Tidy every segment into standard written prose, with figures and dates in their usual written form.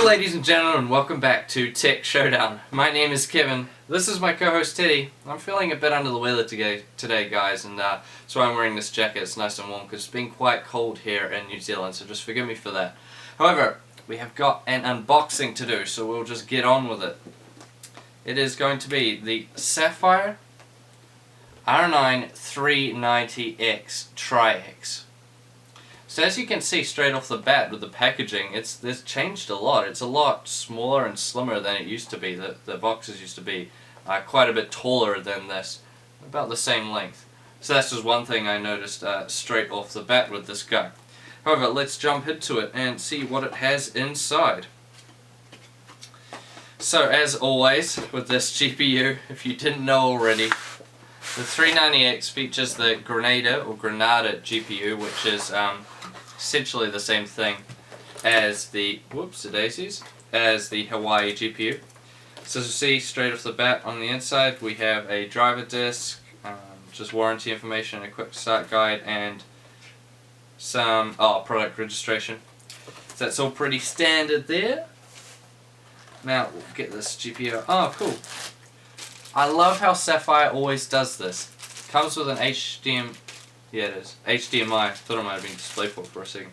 ladies and gentlemen, welcome back to Tech Showdown. My name is Kevin. This is my co-host Teddy. I'm feeling a bit under the weather today guys, and that's why I'm wearing this jacket. It's nice and warm because it's been quite cold here in New Zealand, so just forgive me for that. However, we have got an unboxing to do, so we'll just get on with it. It is going to be the Sapphire R9 390X Tri-X. So as you can see straight off the bat with the packaging, it's changed a lot. It's a lot smaller and slimmer than it used to be. The boxes used to be quite a bit taller than this, about the same length. So that's just one thing I noticed straight off the bat with this guy. However, let's jump into it and see what it has inside. So as always with this GPU, if you didn't know already, the 390X features the Grenada GPU, which is essentially the same thing as the as the Hawaii GPU. So as you see straight off the bat on the inside, we have a driver disc, just warranty information, a quick start guide, and some product registration. So that's all pretty standard there. Now we'll get this GPU. Oh, cool. I love how Sapphire always does this. Comes with an HDMI. Yeah, it is. HDMI. Thought it might have been DisplayPort for a second.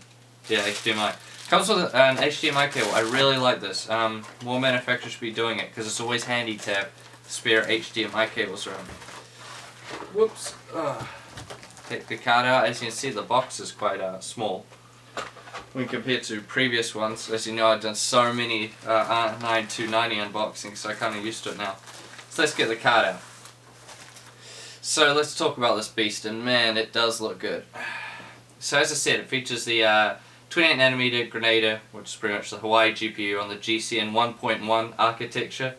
Yeah, HDMI. Comes with an HDMI cable. I really like this. More manufacturers should be doing it because it's always handy to have spare HDMI cables around. Whoops. Take the card out. As you can see, the box is quite small when compared to previous ones. As you know, I've done so many R9 290 unboxings, so I'm kind of used to it now. So let's get the card out. So let's talk about this beast, and man, it does look good. So as I said, it features the 28nm Grenada, which is pretty much the Hawaii GPU on the GCN 1.1 architecture.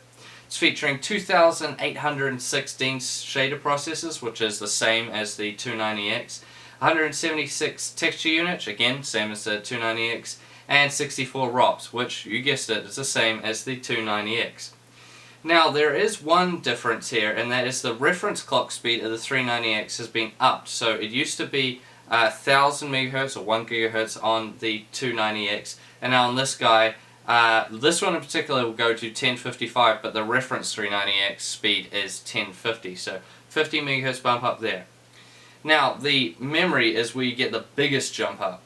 It's featuring 2816 shader processors, which is the same as the 290X. 176 texture units, again, same as the 290X, and 64 ROPs, which, you guessed it, is the same as the 290X. Now, there is one difference here, and that is the reference clock speed of the 390X has been upped. So it used to be 1000 MHz or 1 GHz on the 290X, and now on this guy, this one in particular will go to 1055, but the reference 390X speed is 1050, so 50 MHz bump up there. Now, the memory is where you get the biggest jump up.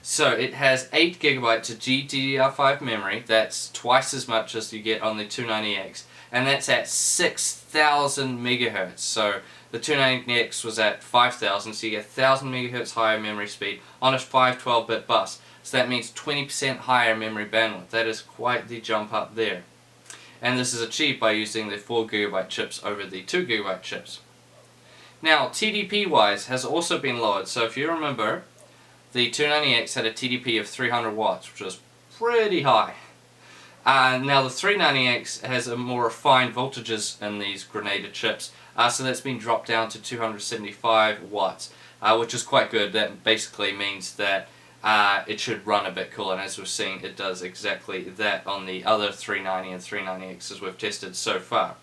So it has 8 GB of GDDR5 memory. That's twice as much as you get on the 290X, and that's at 6000 MHz. So the 290X was at 5000, so you get 1000 MHz higher memory speed on a 512-bit bus. So that means 20% higher memory bandwidth. That is quite the jump up there. And this is achieved by using the 4 GB chips over the 2 GB chips. Now, TDP-wise has also been lowered. So if you remember, the 290X had a TDP of 300 watts, which was pretty high. Now the 390X has a more refined voltages in these Grenada chips, so that's been dropped down to 275 watts, which is quite good. That basically means that it should run a bit cooler, and as we're seeing, it does exactly that on the other 390 and 390Xs we've tested so far.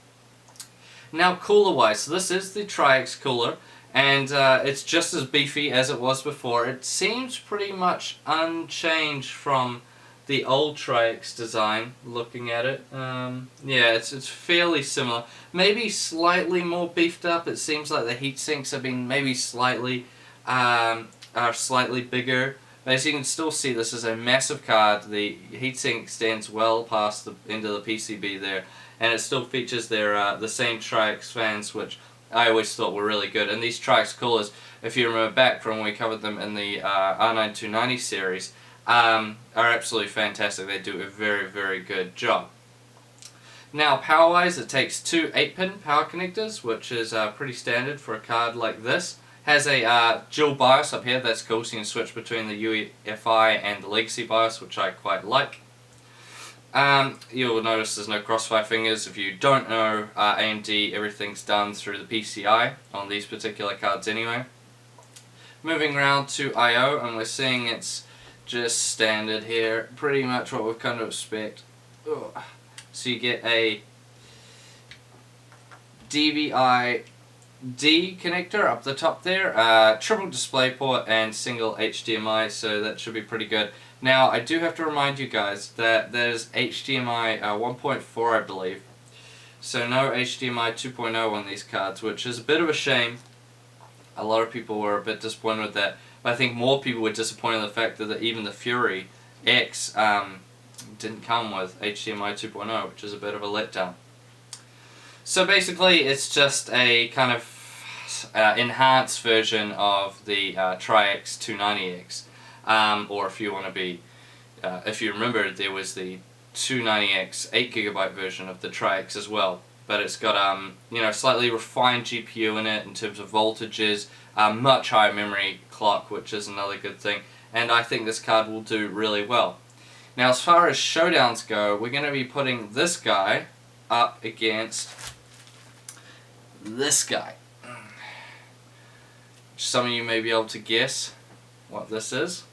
Now cooler wise, so this is the Tri-X cooler, and it's just as beefy as it was before. It seems pretty much unchanged from the old Tri-X design, looking at it. Yeah, it's fairly similar. Maybe slightly more beefed up. It seems like the heat sinks have been maybe slightly bigger. But as you can still see, this is a massive card. The heatsink stands well past the end of the PCB there, and it still features their the same Tri-X fans, which I always thought were really good. And these Tri-X coolers, if you remember back from when we covered them in the R9 290 series, are absolutely fantastic. They do a very, very good job. Now, power-wise, it takes two 8-pin power connectors, which is pretty standard for a card like this. Has a dual BIOS up here. That's cool, so you can switch between the UEFI and the legacy BIOS, which I quite like. You'll notice there's no crossfire fingers. If you don't know, AMD, everything's done through the PCI on these particular cards anyway. Moving around to I/O, and we're seeing it's just standard here, pretty much what we've come to expect. So you get a DVI D connector up the top there, triple DisplayPort and single HDMI, so that should be pretty good. Now I do have to remind you guys that there's HDMI 1.4 I believe, so no HDMI 2.0 on these cards, which is a bit of a shame. A lot of people were a bit disappointed with that, but I think more people were disappointed in the fact that even the Fury X didn't come with HDMI 2.0, which is a bit of a letdown. So basically it's just a kind of enhanced version of the Tri-X 290X, or if you want to be, if you remember, there was the 290X 8GB version of the Tri-X as well, but it's got you know, slightly refined GPU in it in terms of voltages, much higher memory clock, which is another good thing, and I think this card will do really well. Now as far as showdowns go, we're going to be putting this guy up against this guy. Some of you may be able to guess what this is.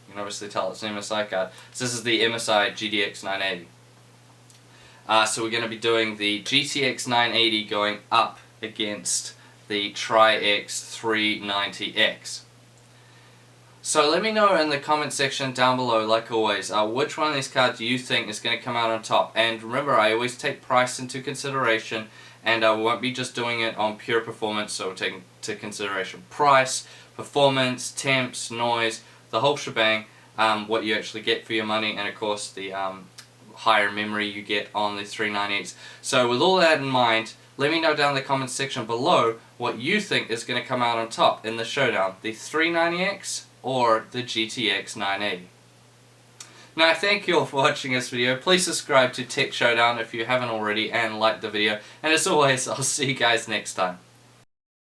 You can obviously tell it's an MSI card. So this is the MSI GTX 980. So we're going to be doing the GTX 980 going up against the Tri-X 390X. So let me know in the comment section down below, like always, which one of these cards you think is going to come out on top. And remember, I always take price into consideration, and I won't be just doing it on pure performance, so we're taking into consideration price, performance, temps, noise, the whole shebang, what you actually get for your money, and of course the higher memory you get on the 390X. So with all that in mind, let me know down in the comments section below what you think is going to come out on top in the showdown, the 390X or the GTX 980. Now thank you all for watching this video. Please subscribe to Tech Showdown if you haven't already, and like the video, and as always I'll see you guys next time.